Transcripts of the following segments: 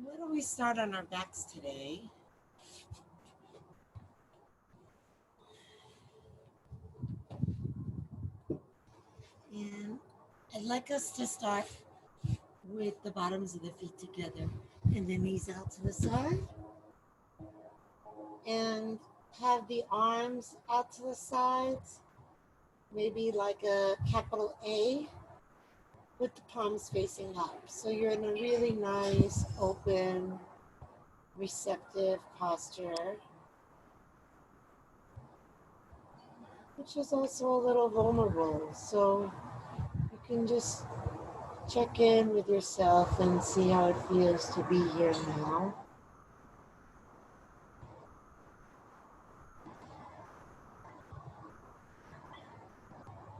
Why don't we start on our backs today? And I'd like us to start with the bottoms of the feet together and the knees out to the side. And have the arms out to the sides, maybe like a capital A with the palms facing up. So you're in a really nice, open, receptive posture, which is also a little vulnerable. So you can just check in with yourself and see how it feels to be here now.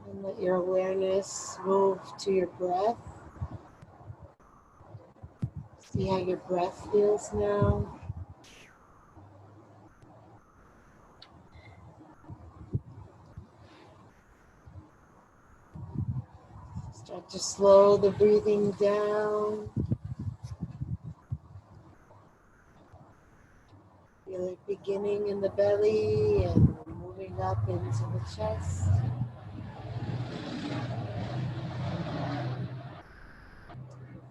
And let your awareness move to your breath. See how your breath feels now. Start to slow the breathing down. Feel it beginning in the belly and moving up into the chest.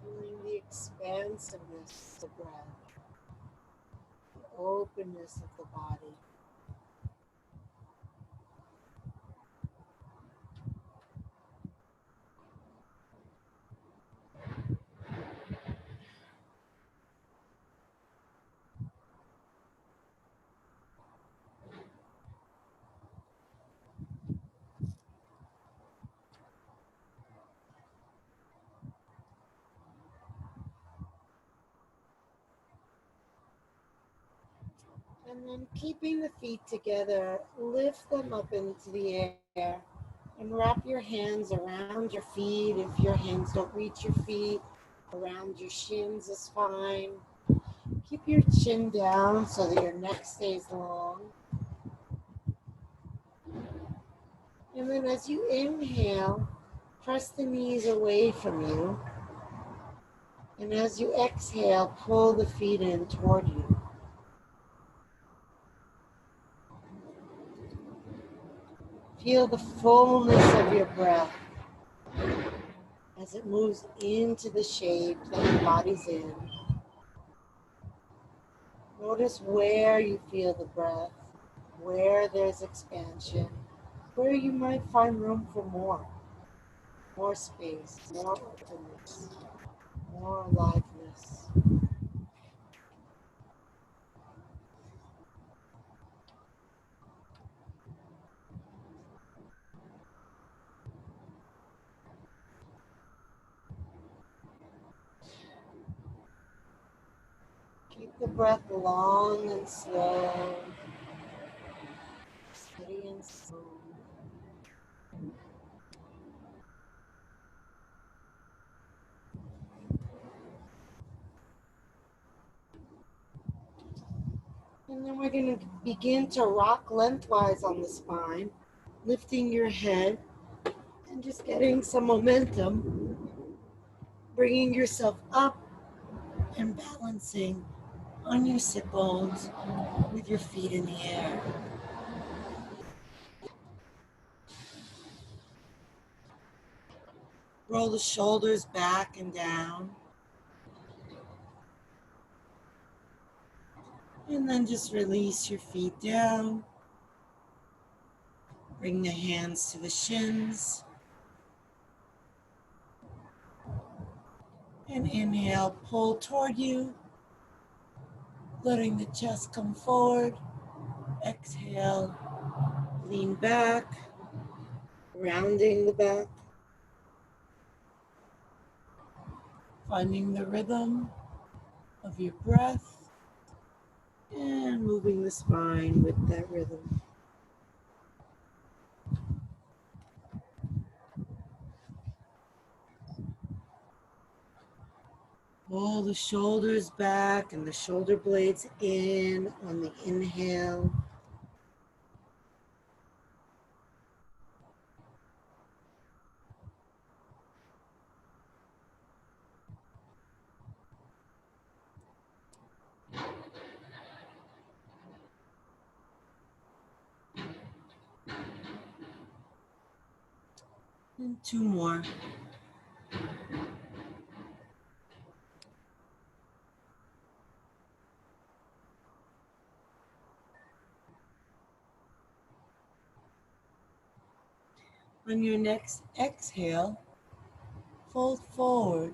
Feeling the expansiveness of the breath, the openness of the body. And then keeping the feet together, lift them up into the air and wrap your hands around your feet. If your hands don't reach your feet, around your shins is fine. Keep your chin down so that your neck stays long. And then as you inhale, press the knees away from you. And as you exhale, pull the feet in toward you. Feel the fullness of your breath as it moves into the shape that your body's in. Notice where you feel the breath, where there's expansion, where you might find room for more space, more openness, more aliveness. Keep the breath long and slow, steady and slow. And then we're going to begin to rock lengthwise on the spine, lifting your head and just getting some momentum, bringing yourself up and balancing on your sit bones with your feet in the air. Roll the shoulders back and down. And then just release your feet down. Bring the hands to the shins. And inhale, pull toward you, letting the chest come forward. Exhale, lean back, rounding the back. Finding the rhythm of your breath and moving the spine with that rhythm. Pull the shoulders back and the shoulder blades in on the inhale. And two more. On your next exhale, fold forward,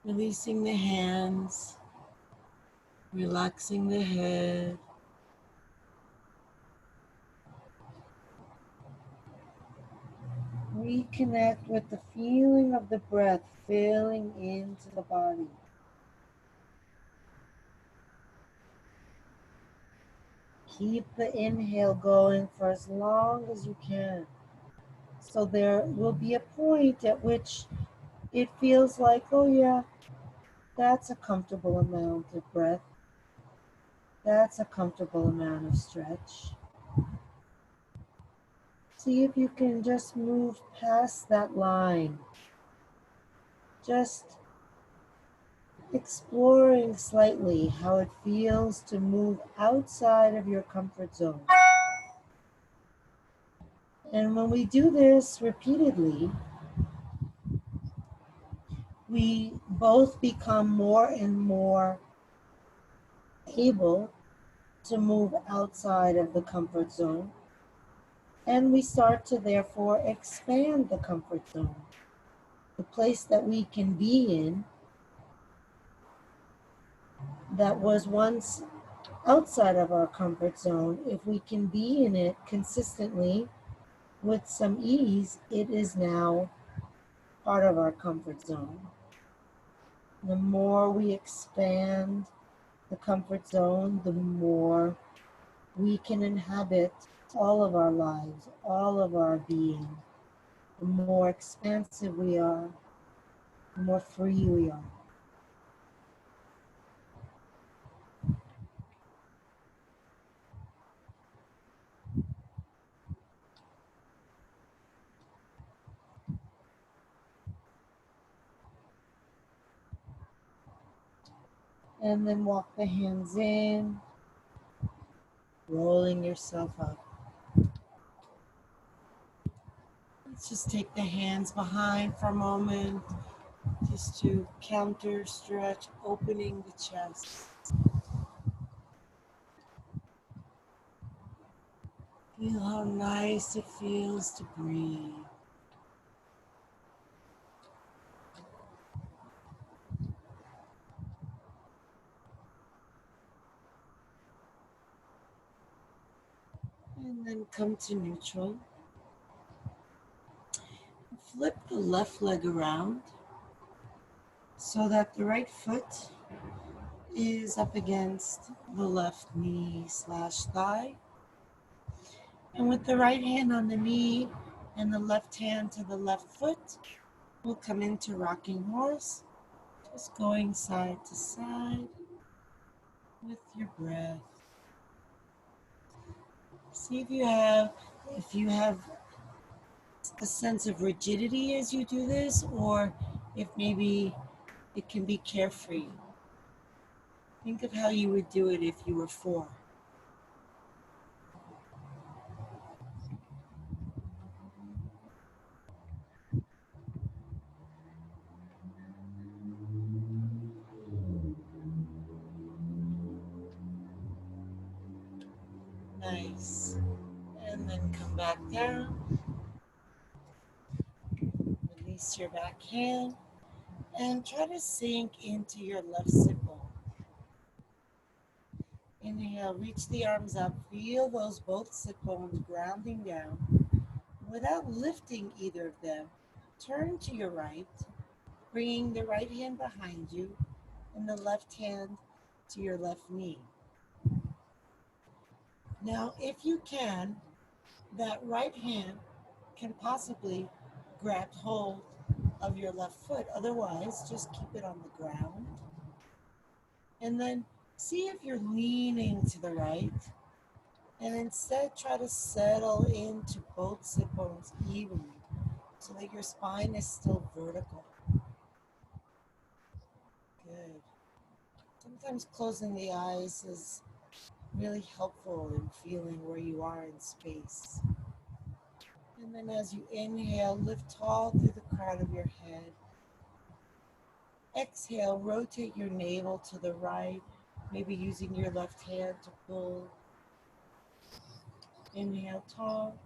releasing the hands, relaxing the head. Reconnect with the feeling of the breath filling into the body. Keep the inhale going for as long as you can. So there will be a point at which it feels like, oh yeah, that's a comfortable amount of breath. That's a comfortable amount of stretch. See if you can just move past that line. Just exploring slightly how it feels to move outside of your comfort zone. And when we do this repeatedly, we both become more and more able to move outside of the comfort zone. And we start to therefore expand the comfort zone. The place that we can be in that was once outside of our comfort zone, if we can be in it consistently with some ease, it is now part of our comfort zone. The more we expand the comfort zone, the more we can inhabit all of our lives, all of our being. The more expansive we are, the more free we are. And then walk the hands in, rolling yourself up. Let's just take the hands behind for a moment, just to counter stretch, opening the chest. Feel how nice it feels to breathe. And then come to neutral. Flip the left leg around so that the right foot is up against the left knee slash thigh. And with the right hand on the knee and the left hand to the left foot, we'll come into rocking horse, just going side to side with your breath. See if you have a sense of rigidity as you do this, or if maybe it can be carefree. Think of how you would do it if you were 4. Nice. And then come back down. Release your back hand and try to sink into your left sit bone. Inhale, reach the arms up. Feel those both sit bones grounding down. Without lifting either of them, turn to your right, bringing the right hand behind you and the left hand to your left knee. Now, if you can, that right hand can possibly grab hold of your left foot. Otherwise, just keep it on the ground. And then see if you're leaning to the right. And instead, try to settle into both sit bones evenly so that your spine is still vertical. Good. Sometimes closing the eyes is really helpful in feeling where you are in space. And then as you inhale, lift tall through the crown of your head. Exhale, rotate your navel to the right, maybe using your left hand to pull. Inhale, tall.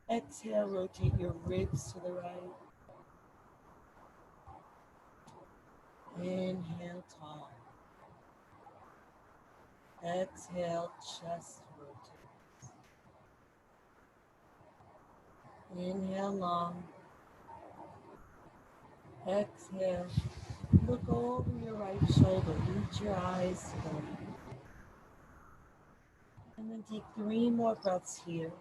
Exhale, rotate your ribs to the right. Inhale, tall. Exhale, chest rotate. Inhale, long. Exhale, look over your right shoulder. Reach your eyes to the right. And then take 3 more breaths here.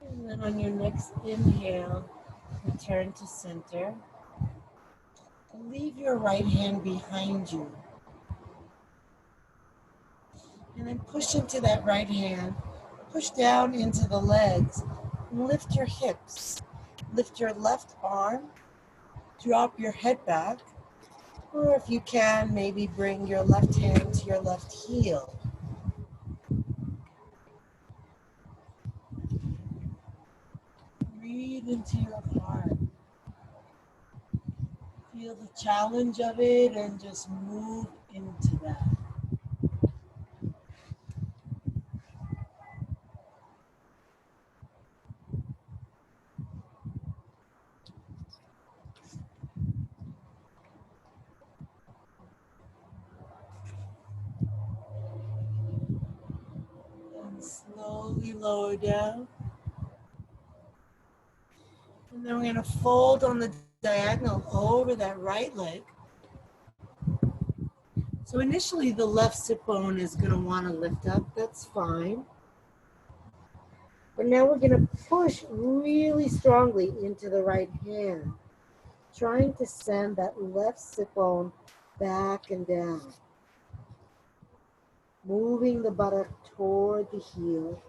And then on your next inhale, return to center. And leave your right hand behind you. And then push into that right hand. Push down into the legs. And lift your hips. Lift your left arm. Drop your head back. Or if you can, maybe bring your left hand to your left heel. Breathe into your heart. Feel the challenge of it and just move into that. And slowly lower down. And then we're going to fold on the diagonal over that right leg. So initially the left sit bone is going to want to lift up. That's fine. But now we're going to push really strongly into the right hand, trying to send that left sit bone back and down. Moving the buttock toward the heel.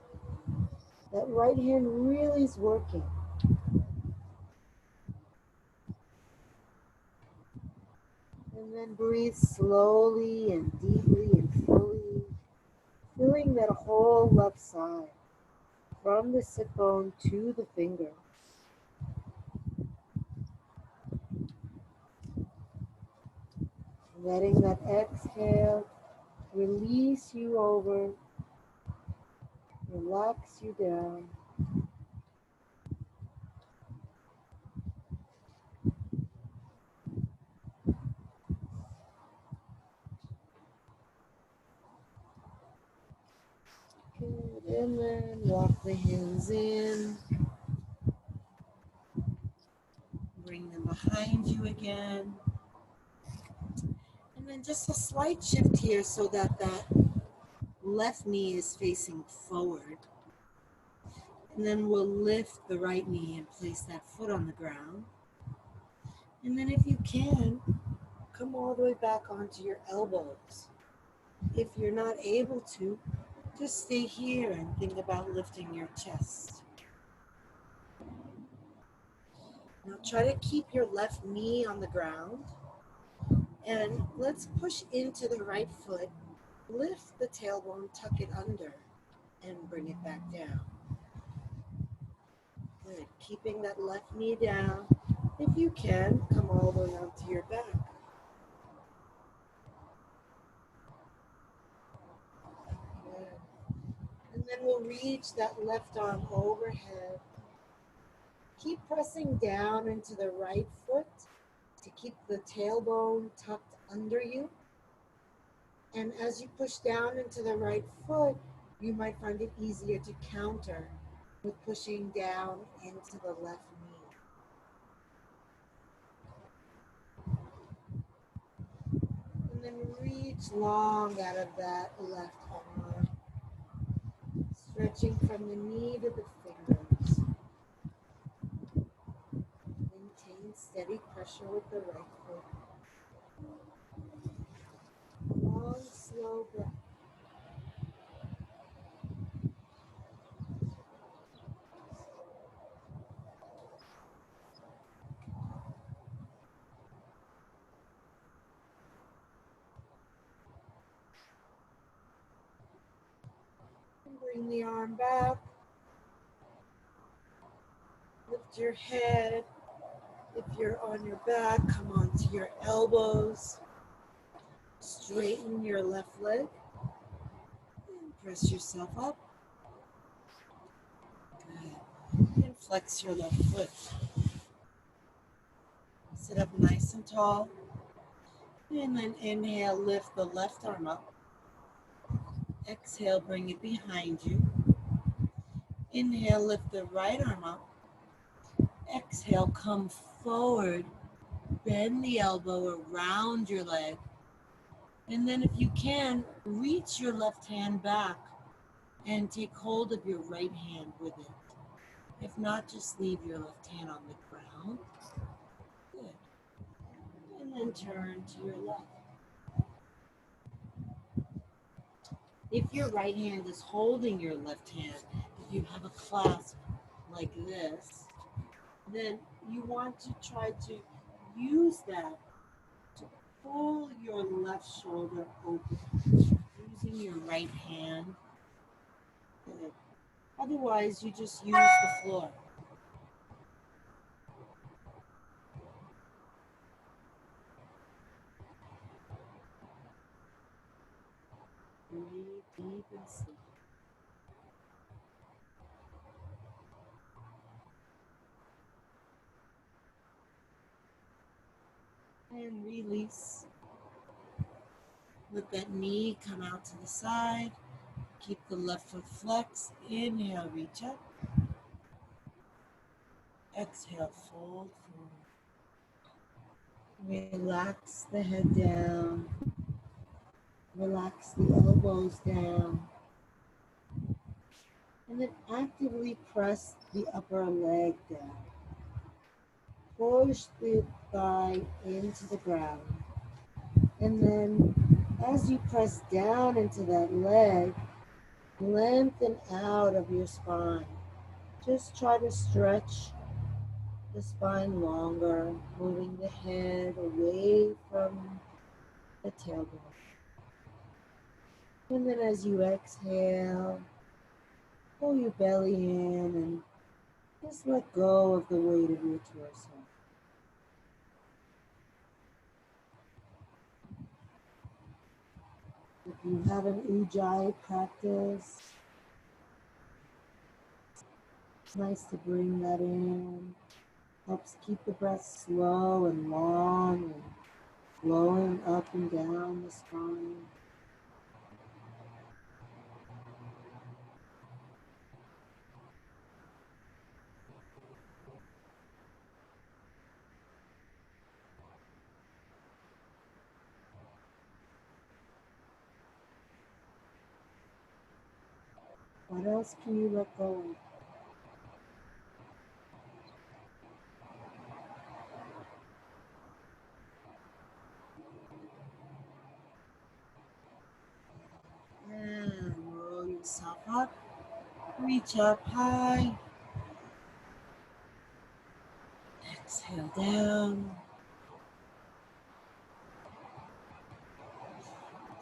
That right hand really is working. And then breathe slowly and deeply and fully, filling that whole left side, from the sit bone to the finger. Letting that exhale release you over, relax you down. Good, and then walk the hands in. Bring them behind you again. And then just a slight shift here so that that left knee is facing forward. And then we'll lift the right knee and place that foot on the ground. And then if you can, come all the way back onto your elbows. If you're not able to, just stay here and think about lifting your chest. Now try to keep your left knee on the ground. And let's push into the right foot. Lift the tailbone, tuck it under, and bring it back down. Good. Keeping that left knee down. If you can, come all the way onto your back. Good. And then we'll reach that left arm overhead. Keep pressing down into the right foot to keep the tailbone tucked under you. And as you push down into the right foot, you might find it easier to counter with pushing down into the left knee. And then reach long out of that left arm, stretching from the knee to the fingers. Maintain steady pressure with the right foot. Long, slow breath. Bring the arm back. Lift your head. If you're on your back, come onto your elbows. Straighten your left leg. And press yourself up. Good. And flex your left foot. Sit up nice and tall. And then inhale, lift the left arm up. Exhale, bring it behind you. Inhale, lift the right arm up. Exhale, come forward. Bend the elbow around your leg. And then if you can, reach your left hand back and take hold of your right hand with it. If not, just leave your left hand on the ground. Good. And then turn to your left. If your right hand is holding your left hand, if you have a clasp like this, then you want to try to use that to pull your left shoulder open using your right hand. Good. Otherwise, you just use the floor. Breathe deep and slow. And release. Let that knee come out to the side. Keep the left foot flexed. Inhale, reach up. Exhale, fold forward. Relax the head down. Relax the elbows down. And then actively press the upper leg down. Push the thigh into the ground. And then as you press down into that leg, lengthen out of your spine. Just try to stretch the spine longer, moving the head away from the tailbone. And then as you exhale, pull your belly in and just let go of the weight of your torso. If you have an ujjayi practice, it's nice to bring that in. Helps keep the breath slow and long and flowing up and down the spine. What else can you let go of? And roll yourself up. Reach up high. Exhale down.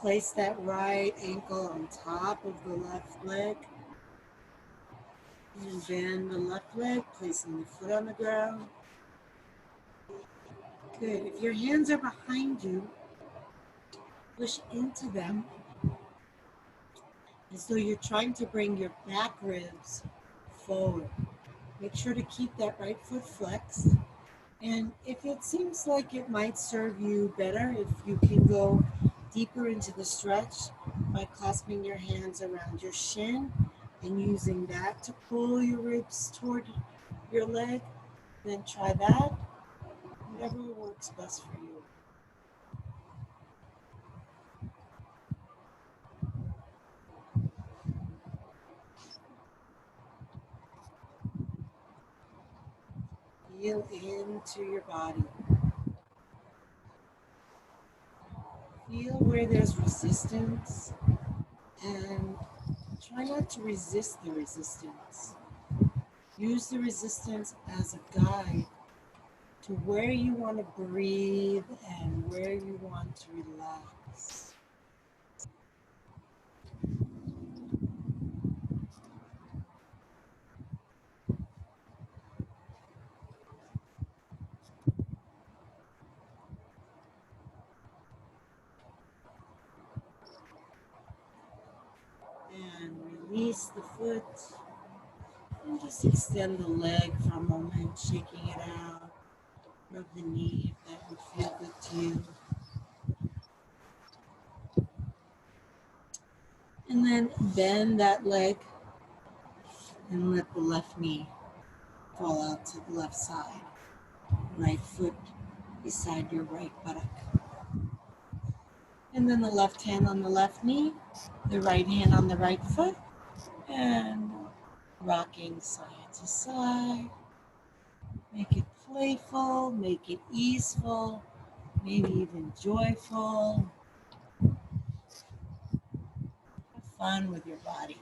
Place that right ankle on top of the left leg. And bend the left leg, placing the foot on the ground. Good. If your hands are behind you, push into them as though you're trying to bring your back ribs forward. Make sure to keep that right foot flexed. And if it seems like it might serve you better, if you can go deeper into the stretch by clasping your hands around your shin and using that to pull your ribs toward your leg, then try that. Whatever works best for you. Feel into your body. Feel where there's resistance and try not to resist the resistance. Use the resistance as a guide to where you want to breathe and where you want to relax. release the foot and just extend the leg for a moment, shaking it out. Rub the knee if that would feel good to you. And then bend that leg and let the left knee fall out to the left side. Right foot beside your right buttock. And then the left hand on the left knee, the right hand on the right foot, and rocking side to side. Make it playful, make it easeful, maybe even joyful. Have fun with your body.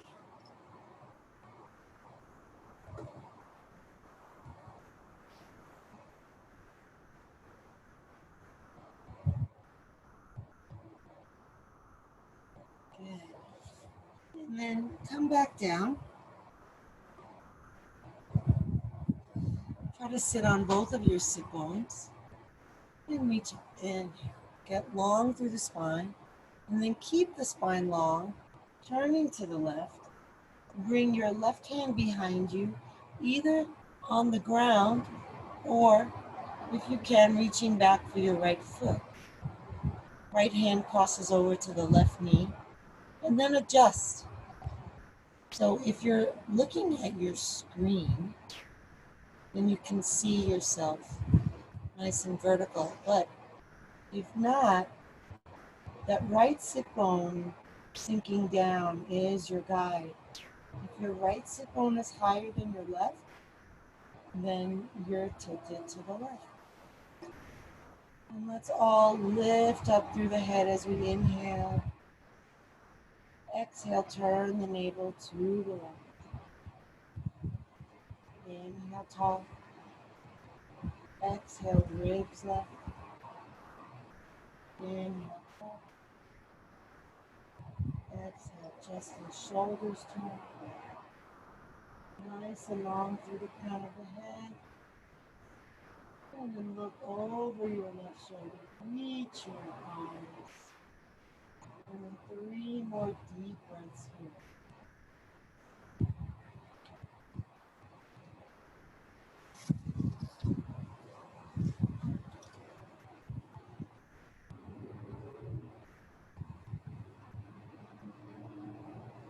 Good. And then come back down. Try to sit on both of your sit bones. And reach and get long through the spine. And then keep the spine long, turning to the left. Bring your left hand behind you, either on the ground or, if you can, reaching back for your right foot. Right hand crosses over to the left knee, and then adjust. So if you're looking at your screen, then you can see yourself nice and vertical. But if not, that right sit bone sinking down is your guide. If your right sit bone is higher than your left, then you're tilted to the left. And let's all lift up through the head as we inhale. Exhale, turn the navel to the left. Inhale, tall. Exhale, ribs left. Inhale, tall. Exhale, chest and shoulders tall. Nice and long through the crown of the head. And then look over your left shoulder. Reach your arms. And then 3 more deep breaths here.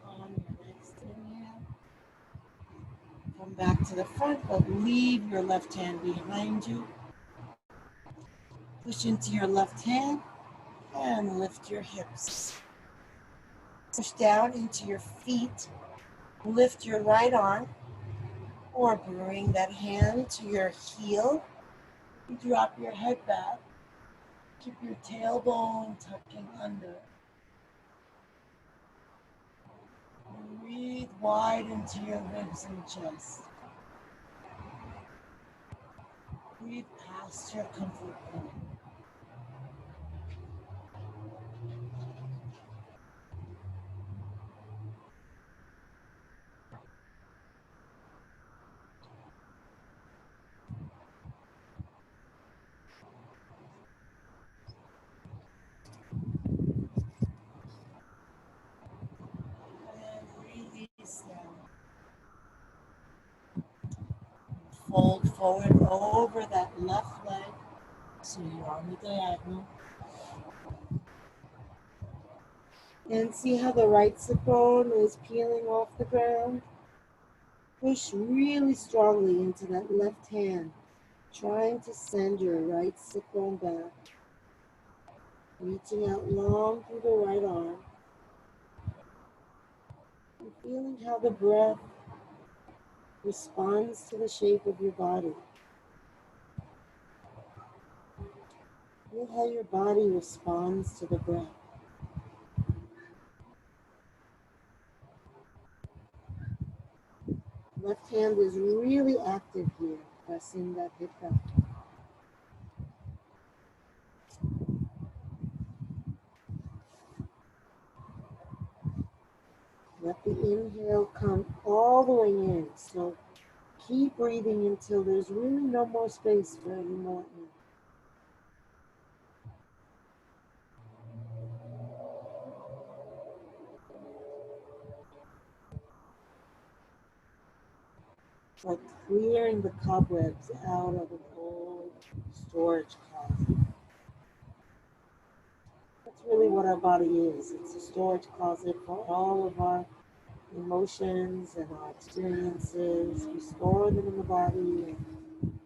On your next inhale, come back to the front, but leave your left hand behind you. Push into your left hand and lift your hips. Push down into your feet. Lift your right arm or bring that hand to your heel. You drop your head back. Keep your tailbone tucking under. Breathe wide into your ribs and chest. Breathe past your comfort zone. And release down. Fold forward over that left leg so you're on the diagonal. And see how the right sit bone is peeling off the ground? Push really strongly into that left hand, trying to send your right sit bone back. Reaching out long through the right arm. And feeling how the breath responds to the shape of your body. Feel how your body responds to the breath. Left hand is really active here, pressing that hip back. Let the inhale come all the way in. So keep breathing until there's really no more space for any more air. like clearing the cobwebs out of an old storage closet. That's really what our body is. It's a storage closet for all of our emotions and our experiences. We store them in the body, and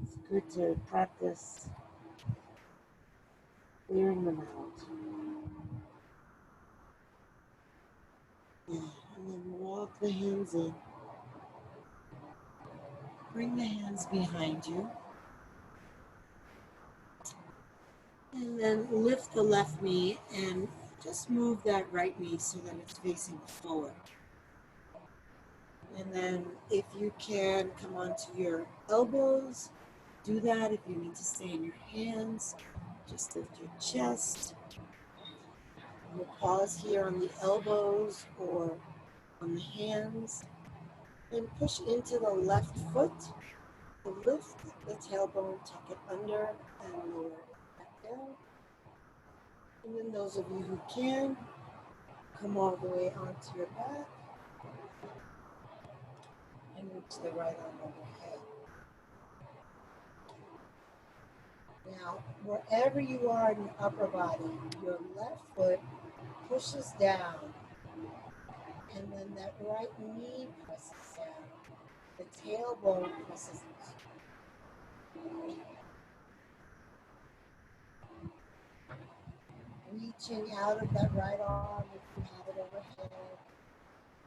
it's good to practice clearing them out. Yeah. And then walk the hands in. Bring the hands behind you. And then lift the left knee and just move that right knee so that it's facing forward. And then if you can come onto your elbows, do that. If you need to stay in your hands, just lift your chest. We'll pause here on the elbows or on the hands. And push into the left foot. Lift the tailbone, tuck it under, and lower it back down. And then those of you who can, come all the way onto your back and reach the right arm overhead. Now, wherever you are in your upper body, your left foot pushes down, and then that right knee presses down. The tailbone presses up. Reaching out of that right arm if you have it overhead.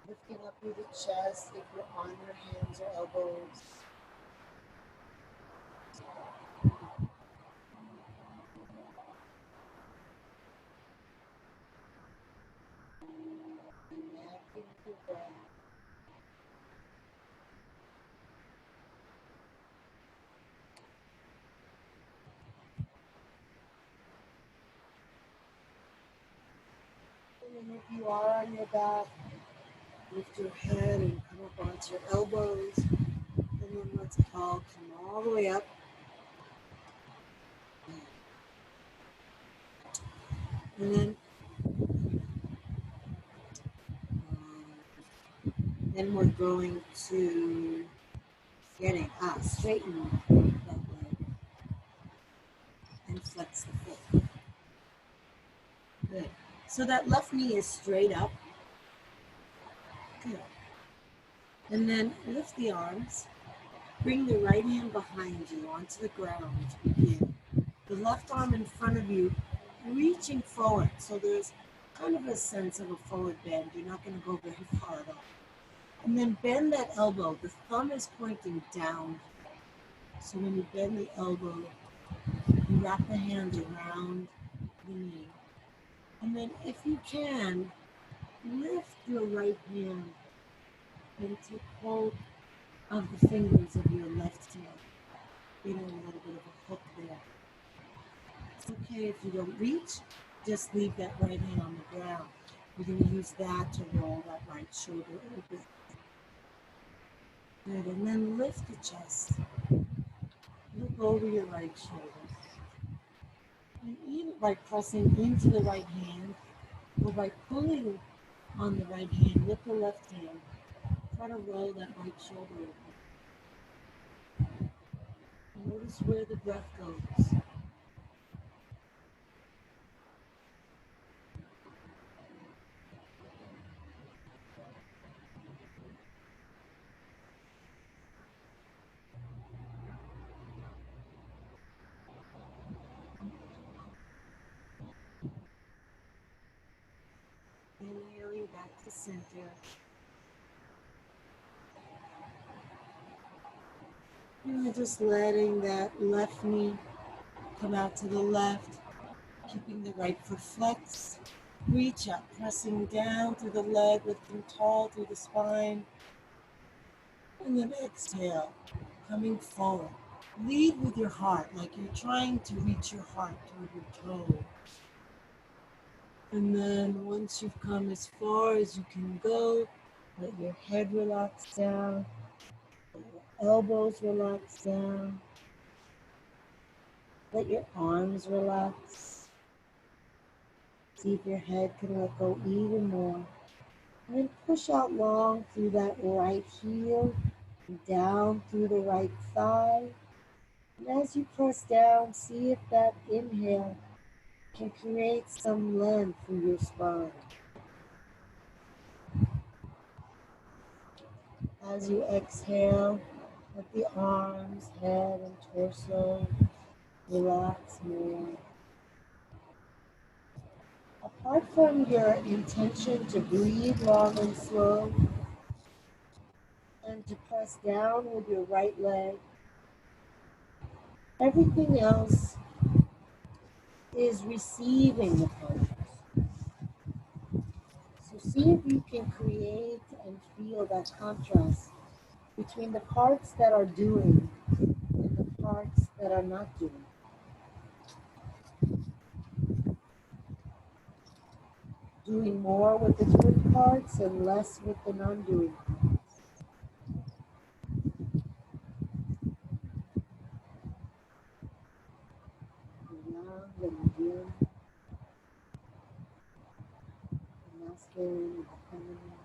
Lifting up through the chest if you're on your hands or elbows. Back into your breath. And if you are on your back, lift your head and come up onto your elbows. And then let's all come all the way up. And then we're going to straighten that leg and flex the foot. Good. So that left knee is straight up. Good. And then lift the arms. Bring the right hand behind you onto the ground. Again. The left arm in front of you, reaching forward. So there's kind of a sense of a forward bend. You're not going to go very far at all. And then bend that elbow. The thumb is pointing down. So when you bend the elbow, you wrap the hand around the knee. And then if you can, lift your right hand and take hold of the fingers of your left hand. Getting a little bit of a hook there. It's okay if you don't reach, just leave that right hand on the ground. You're going to use that to roll that right shoulder open. Good, and then lift the chest. Look over your right shoulder. And either by pressing into the right hand or by pulling on the right hand with the left hand, try to roll that right shoulder open. Notice where the breath goes. Inhaling back to center. And you're just letting that left knee come out to the left, keeping the right foot flexed. Reach up, pressing down through the leg, lifting tall through the spine. And then exhale, coming forward. Lead with your heart, like you're trying to reach your heart toward your toe. And then once you've come as far as you can go, let your head relax down, let your elbows relax down, let your arms relax. See if your head can let go even more. And then push out long through that right heel. Down through the right thigh. And as you press down, see if that inhale can create some length through your spine. As you exhale, let the arms, head, and torso relax more. Apart from your intention to breathe long and slow and to press down with your right leg, everything else is receiving the pose. So see if you can create and feel that contrast between the parts that are doing and the parts that are not doing. Doing more with the doing parts and less with the non-doing parts. The yang and the yin, the masculine and the feminine,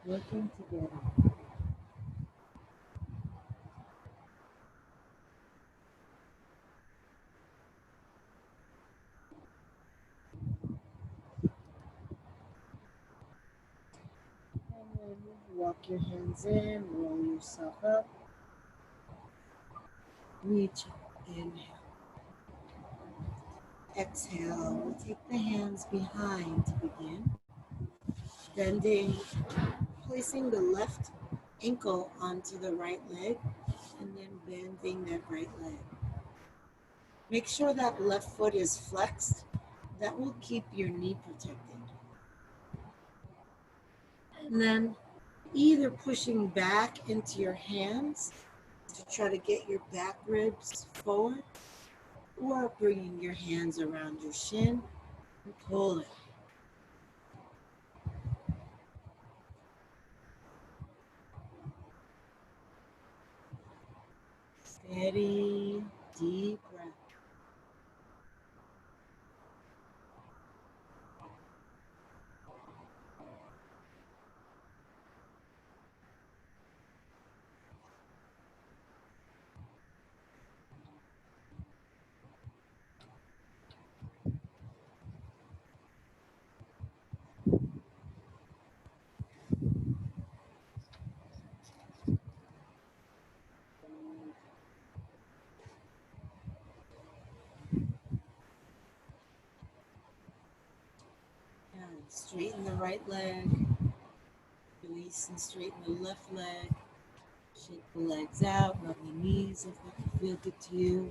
working together. And then walk your hands in, roll yourself up, reach up, inhale. Exhale, we'll take the hands behind to begin. Bending, placing the left ankle onto the right leg, and then bending that right leg. Make sure that left foot is flexed. That will keep your knee protected. And then either pushing back into your hands to try to get your back ribs forward, or bringing your hands around your shin and pull it. Steady, deep breath. And straighten the right leg. Release and straighten the left leg. Shake the legs out, rub the knees if they feel good to you.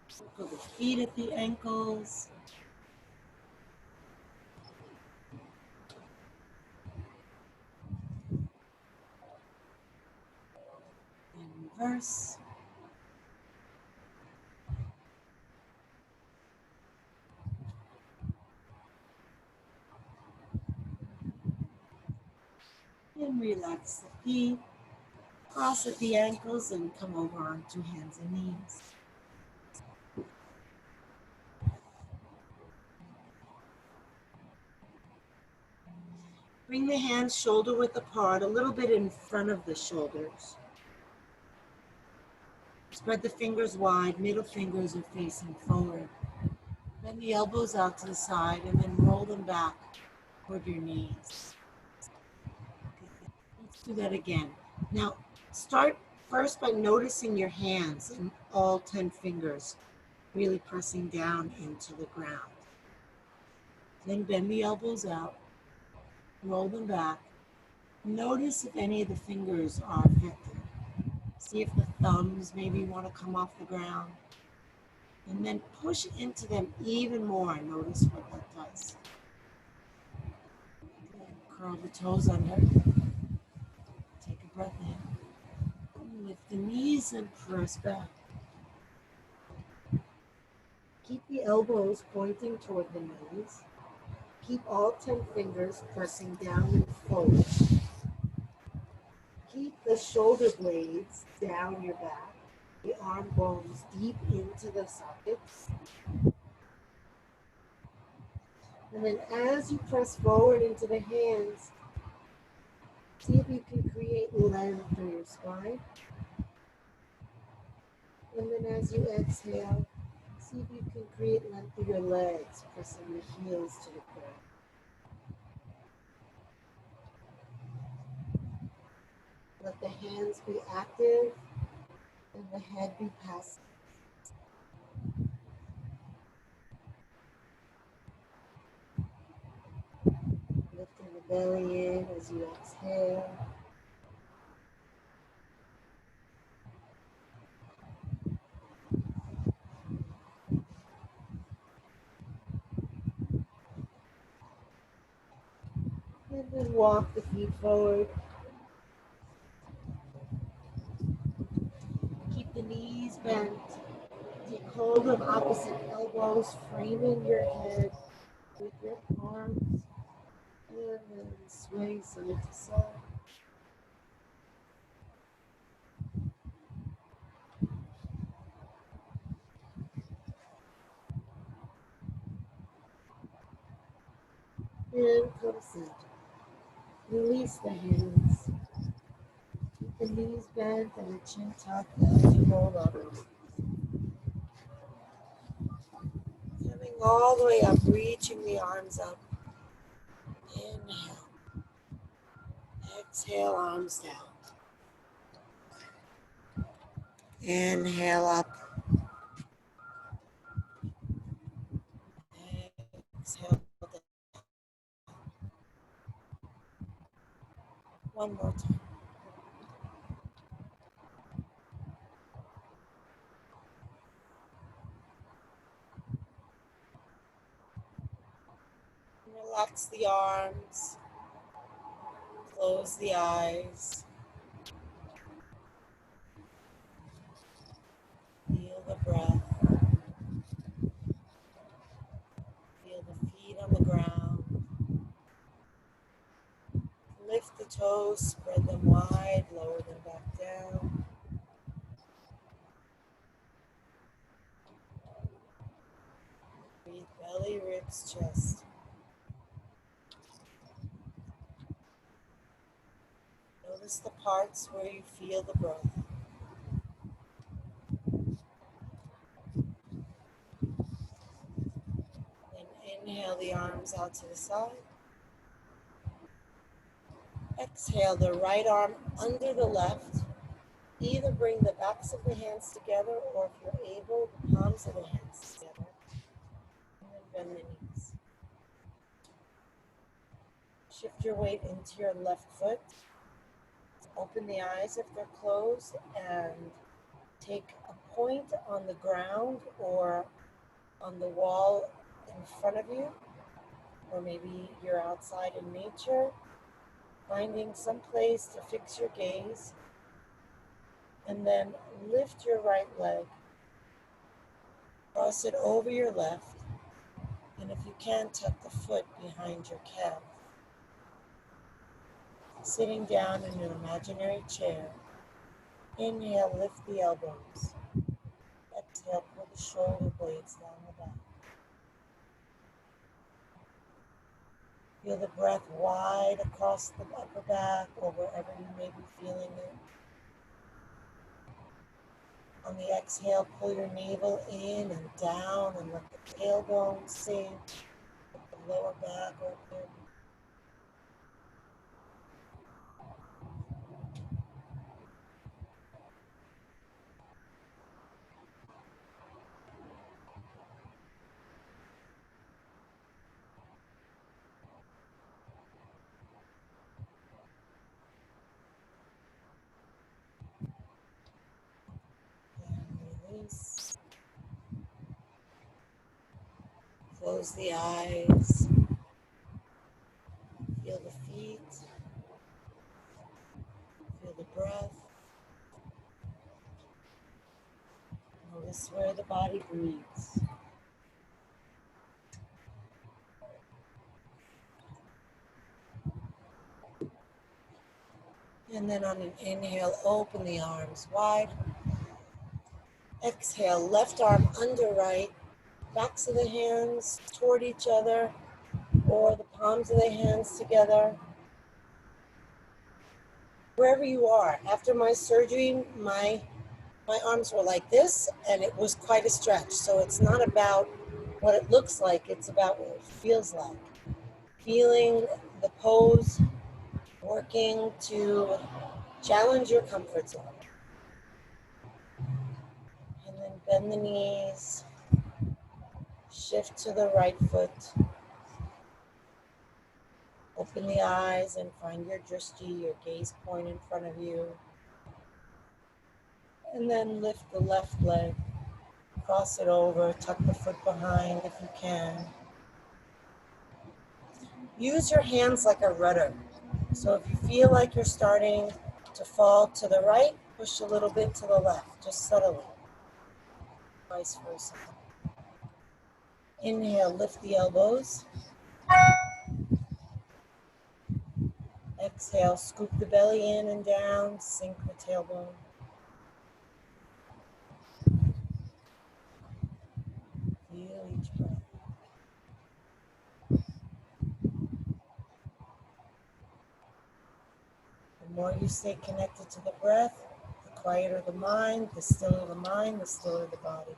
Circle the feet at the ankles. And reverse. And relax the feet. Cross at the ankles and come over onto hands and knees. Bring the hands shoulder width apart, a little bit in front of the shoulders. Spread the fingers wide, middle fingers are facing forward. Bend the elbows out to the side and then roll them back toward your knees. Let's do that again. Now, start first by noticing your hands and all 10 fingers really pressing down into the ground. Then bend the elbows out, roll them back. Notice if any of the fingers are affected. See if the thumbs maybe want to come off the ground. And then push into them even more. Notice what that does. Curl the toes under. Take a breath in. Lift the knees and press back. Keep the elbows pointing toward the knees. Keep all 10 fingers pressing down and forward. Keep the shoulder blades down your back. The arm bones deep into the sockets. And then as you press forward into the hands, see if you can create length through your spine. And then as you exhale, see if you can create length through your legs, pressing the heels to the ground. Let the hands be active and the head be passive. Lifting the belly in as you exhale. And then walk the feet forward. Keep the knees bent. Take hold of opposite elbows, framing your head with your arms. And then sway side to side. And come center. Release the hands. Keep the knees bent and the chin tucked as you roll up. Coming all the way up, reaching the arms up. Inhale. Exhale, arms down. Inhale up. Exhale down. One more time. Relax the arms. Close the eyes. Feel the breath. Feel the feet on the ground. Lift the toes, spread them wide, lower them back down. Breathe belly, ribs, chest. Notice the parts where you feel the breath. Then inhale the arms out to the side. Exhale the right arm under the left. Either bring the backs of the hands together, or if you're able, the palms of the hands together. And then bend the knees. Shift your weight into your left foot. Open the eyes if they're closed and take a point on the ground or on the wall in front of you, or maybe you're outside in nature, finding some place to fix your gaze, and then lift your right leg, cross it over your left, and if you can, tuck the foot behind your calf. Sitting down in an imaginary chair, inhale, lift the elbows. Exhale, pull the shoulder blades down the back. Feel the breath wide across the upper back or wherever you may be feeling it. On the exhale, pull your navel in and down and let the tailbone sink, let the lower back open. And release. Close the eyes. Feel the feet. Feel the breath. Notice where the body breathes. And then on an inhale, open the arms wide. Exhale, left arm under right, backs of the hands toward each other. or the palms of the hands together. Wherever you are. After my surgery, my arms were like this, and it was quite a stretch. So it's not about what it looks like, it's about what it feels like. Feeling the pose, working to challenge your comfort zone. And then bend the knees, shift to the right foot. Open the eyes and find your drishti, your gaze point in front of you. And then lift the left leg, cross it over, tuck the foot behind if you can. Use your hands like a rudder. So if you feel like you're starting to fall to the right, push a little bit to the left, just subtly. Vice versa. Inhale, lift the elbows. Exhale, scoop the belly in and down, sink the tailbone. Feel each breath. The more you stay connected to the breath, the quieter the mind, the stiller the mind, the stiller the body.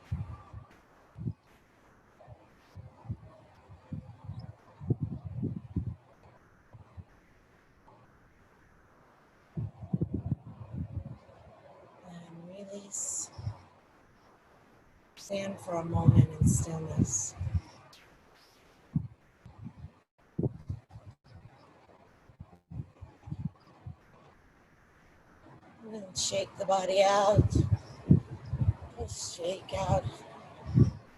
And release. Stand for a moment in stillness. And then shake the body out. Just shake out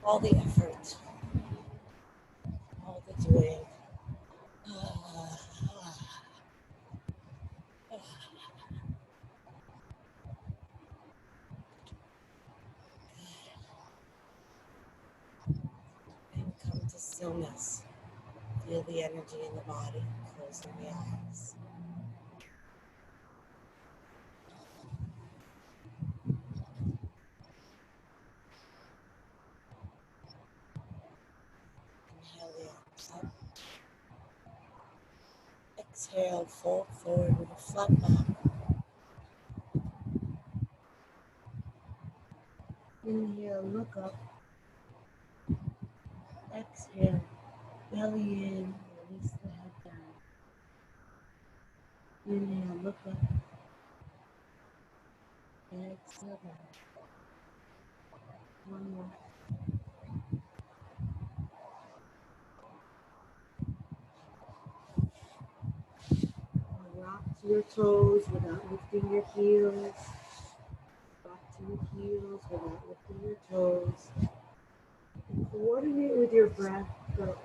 all the effort, all the doing. And come to stillness. Feel the energy in the body. Closing the eyes. Inhale the arms up. Exhale, fold forward with a flat back. Inhale, look up. Exhale, belly in, release the head down. Inhale, look up. Exhale down. One more. Rock to your toes without lifting your heels. Rock to your heels without lifting your toes. And coordinate with your breath, but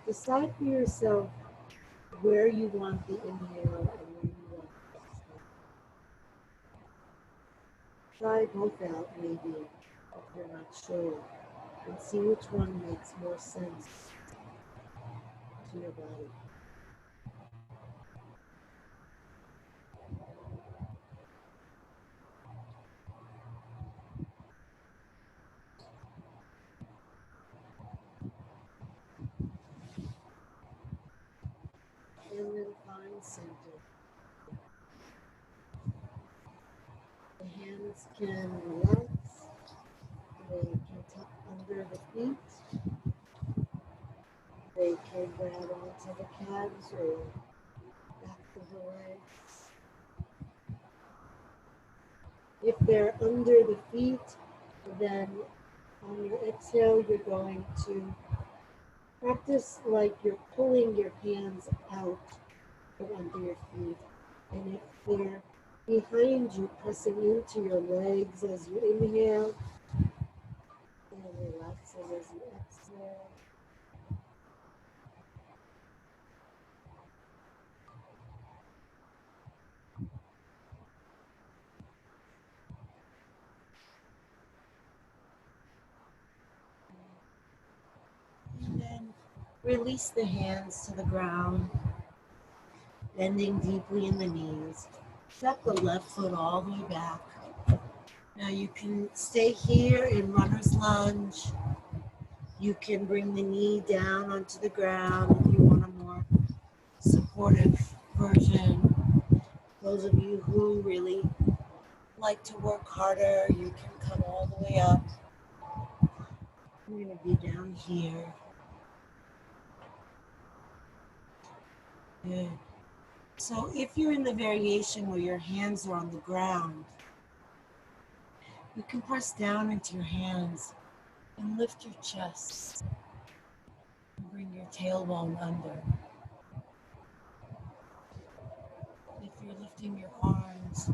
decide for yourself where you want the inhale and where you want the exhale. Try both out maybe if you're not sure, and see which one makes more sense to your body. And then find center. The hands can relax. They can tuck under the feet. They can grab onto the calves or back of the legs. If they're under the feet, then on your exhale, you're going to practice like you're pulling your hands out from under your feet. And if they're behind you, pressing into your legs as you inhale and relaxing as you exhale. And then release the hands to the ground, bending deeply in the knees. Step the left foot all the way back. Now you can stay here in runner's lunge. You can bring the knee down onto the ground if you want to supportive version. Those of you who really like to work harder, you can come all the way up. We're going to be down here. Good. So if you're in the variation where your hands are on the ground, you can press down into your hands and lift your chest and bring your tailbone under. If you're lifting your arms,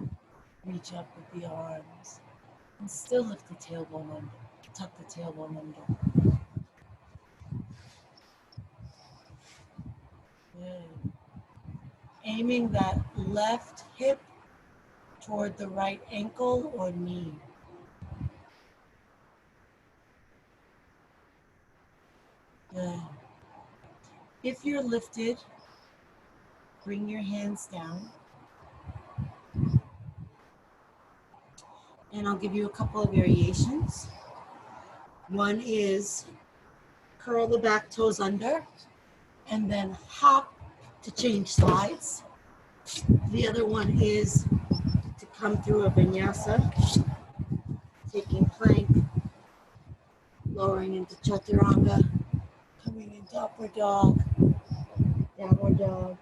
reach up with the arms and still lift the tailbone under. Tuck the tailbone under. Good. Aiming that left hip toward the right ankle or knee. Good. If you're lifted, bring your hands down. And I'll give you a couple of variations. One is curl the back toes under and then hop to change sides. The other one is to come through a vinyasa, taking plank, lowering into chaturanga, coming into upward dog, downward dog,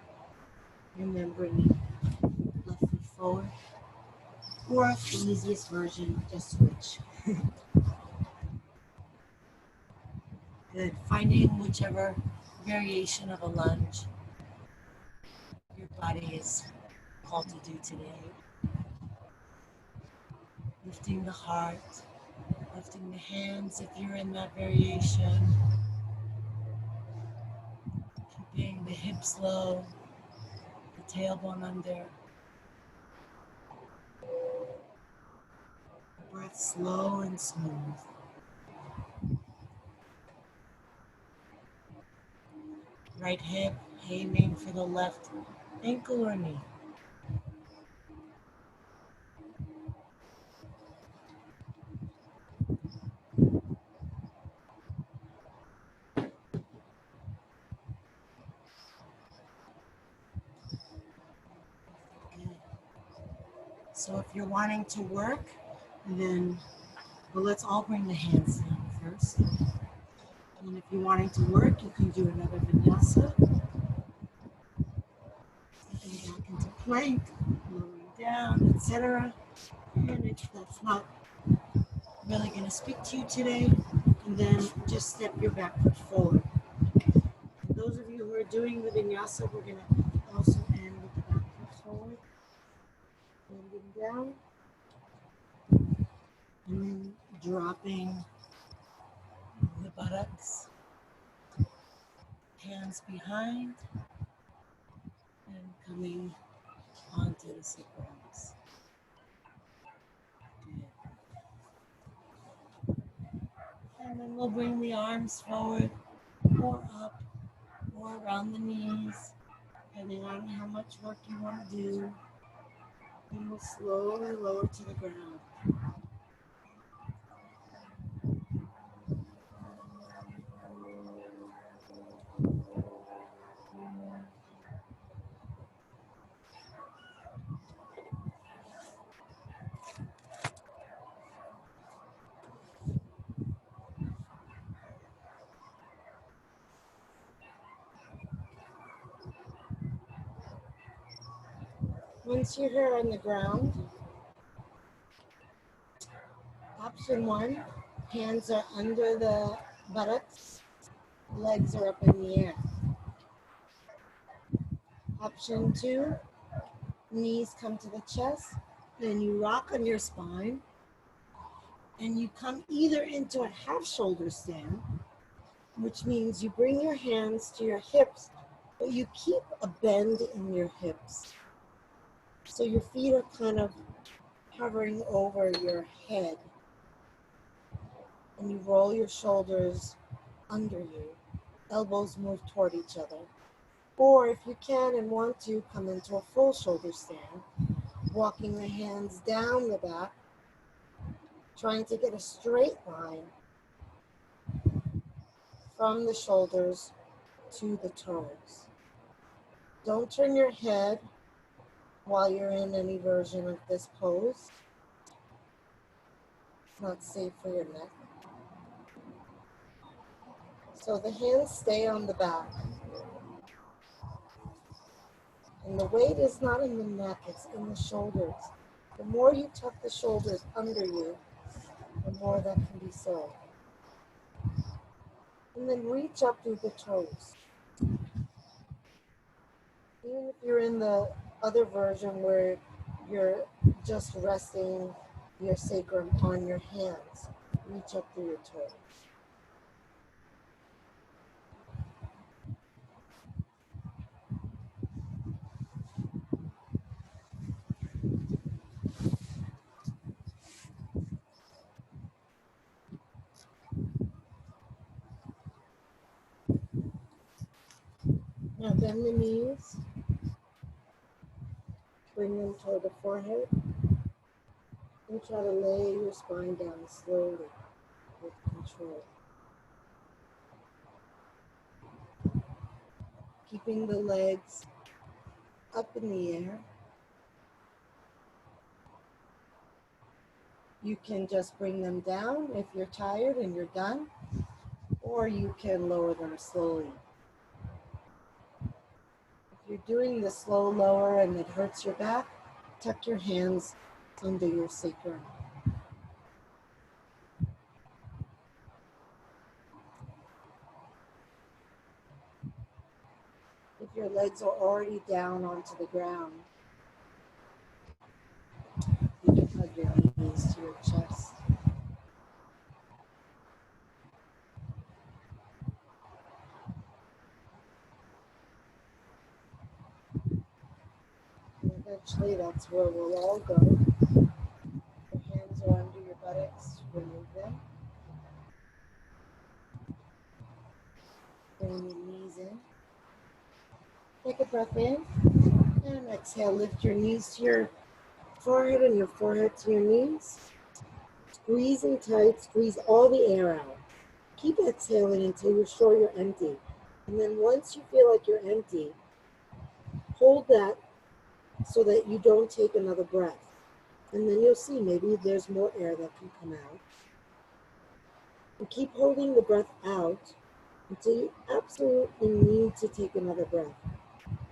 and then bringing left foot forward. Or the easiest version, just switch. Good. Finding whichever variation of a lunge your body is called to do today. Lifting the heart, lifting the hands if you're in that variation. Keeping the hips low, the tailbone under. Breath slow and smooth. Right hip aiming for the left ankle or knee. Good. So if you're wanting to work, then let's all bring the hands down first. And if you're wanting to work, you can do another vinyasa. Stepping back into plank, lowering down, etc. And if that's not really going to speak to you today, and then just step your back foot forward. And those of you who are doing the vinyasa, we're going to also end with the back foot forward, bending down, and then dropping the buttocks, hands behind, and coming onto the sit bones. And then we'll bring the arms forward, or up, or around the knees, depending on how much work you want to do. And we'll slowly lower to the ground. Once you're here on the ground, option 1, hands are under the buttocks, legs are up in the air. Option 2, knees come to the chest, then you rock on your spine, and you come either into a half shoulder stand, which means you bring your hands to your hips, but you keep a bend in your hips. So your feet are kind of hovering over your head. And you roll your shoulders under you. Elbows move toward each other. Or if you can and want to, come into a full shoulder stand, walking the hands down the back, trying to get a straight line from the shoulders to the toes. Don't turn your head while you're in any version of this pose. It's not safe for your neck. So the hands stay on the back. And the weight is not in the neck, it's in the shoulders. The more you tuck the shoulders under you, the more that can be so. And then reach up through the toes. Even if you're in the other version where you're just resting your sacrum on your hands, reach up through your toes. Now bend the knees, bring them toward the forehead, and try to lay your spine down slowly with control. Keeping the legs up in the air. You can just bring them down if you're tired and you're done, or you can lower them slowly. If you're doing the slow lower and it hurts your back, tuck your hands under your sacrum. If your legs are already down onto the ground, you can hug your knees to your chest. And eventually that's where we'll all go. Your hands are under your buttocks, remove them. Bring your knees in. Take a breath in. And exhale, lift your knees to your forehead and your forehead to your knees. Squeezing tight, squeeze all the air out. Keep exhaling until you're sure you're empty. And then once you feel like you're empty, hold that so that you don't take another breath. And then you'll see maybe there's more air that can come out. And keep holding the breath out until you absolutely need to take another breath.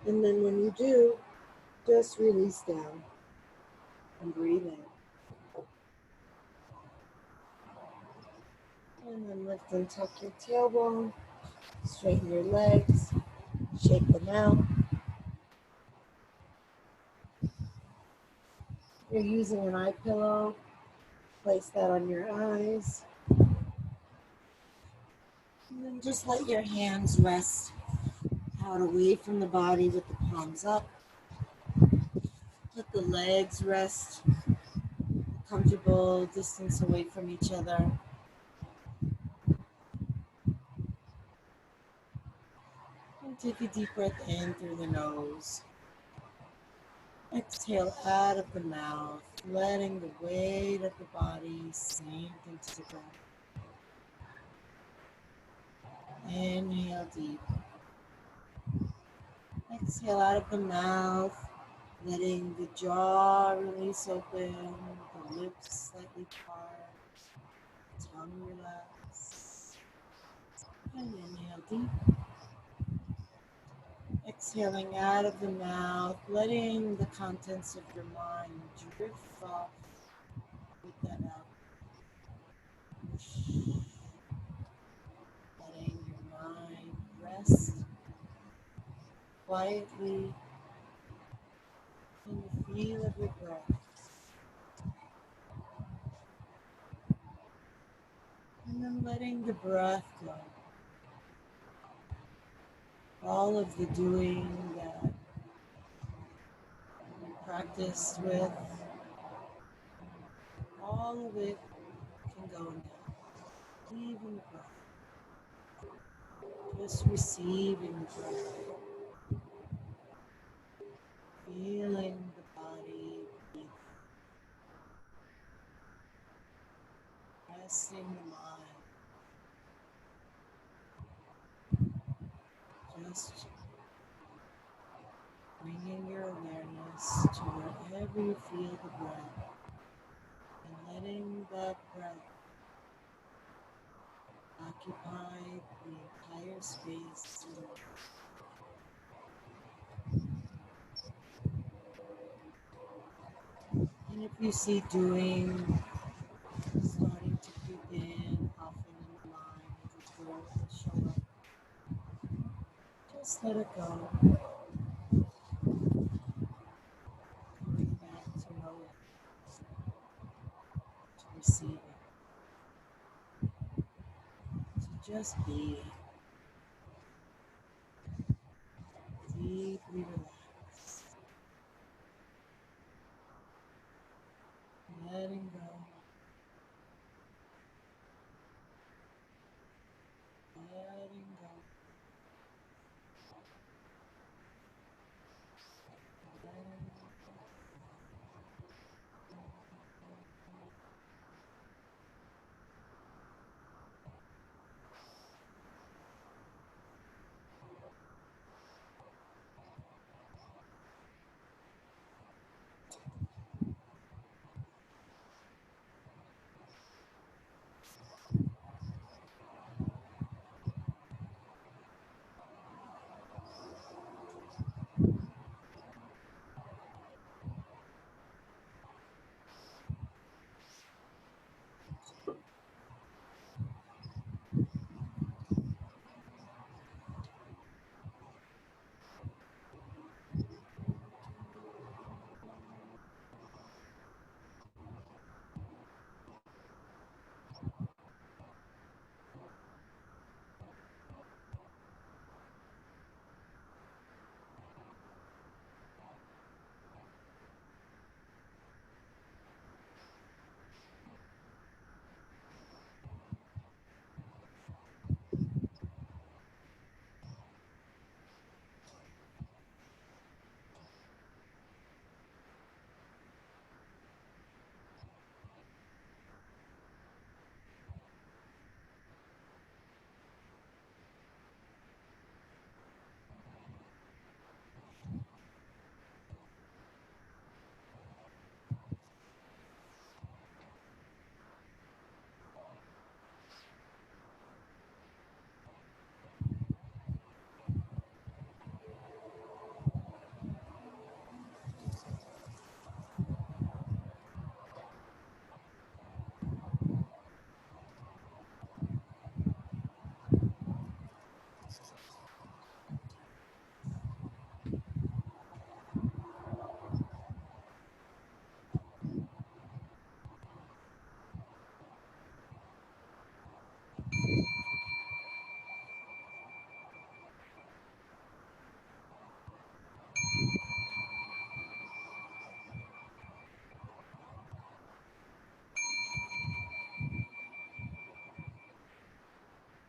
And then when you do, just release down and breathe in. And then lift and tuck your tailbone, straighten your legs, shake them out. If you're using an eye pillow, place that on your eyes. And then just let your hands rest out away from the body with the palms up. Let the legs rest, comfortable distance away from each other. And take a deep breath in through the nose. Exhale out of the mouth, letting the weight of the body sink into the ground. Inhale deep. Exhale out of the mouth, letting the jaw release open, the lips slightly part, tongue relax. And inhale deep. Exhaling out of the mouth, letting the contents of your mind drift off. Put that out. Letting your mind rest quietly in the feel of your breath. And then letting the breath go. All of the doing that you practiced with, all of it can go now. Even the breath. Just receiving the breath. Feeling the body breathe. Resting the mind. Just relax to wherever you feel the breath and letting that breath occupy the entire space. And if you see doing starting to creep in, often in the mind, the word will show up. Just let it go. Bring back to know it, to receive it, to just be deeply relaxed, letting go, letting go, letting go.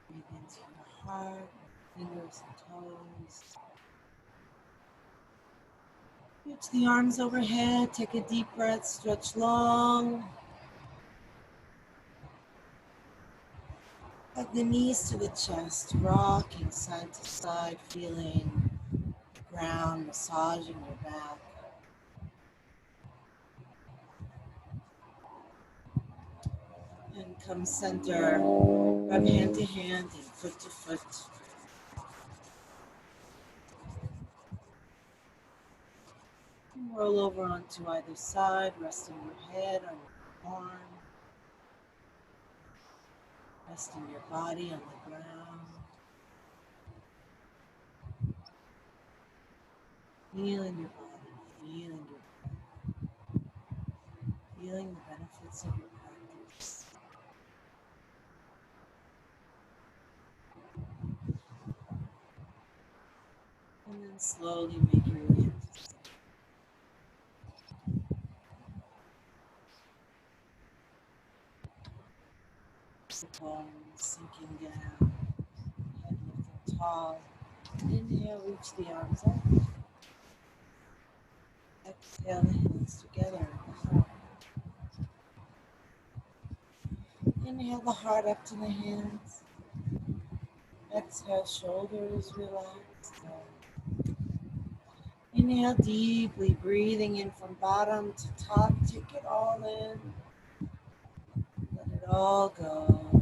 Breathe into your heart, fingers and toes. Reach the arms overhead, take a deep breath, stretch long. Hug the knees to the chest, rocking side to side, feeling the ground massaging your back. And come center, rub hand to hand and foot to foot. And roll over onto either side, resting your head on your arm, resting your body on the ground. Feeling your body, feeling the benefits of your practice. And then slowly make your way up to the bones, sinking down, head lifting tall. Inhale, reach the arms up. Exhale, the hands together. Inhale the heart up to the hands. Exhale, shoulders relaxed. Inhale deeply, breathing in from bottom to top. Take it all in. Let it all go.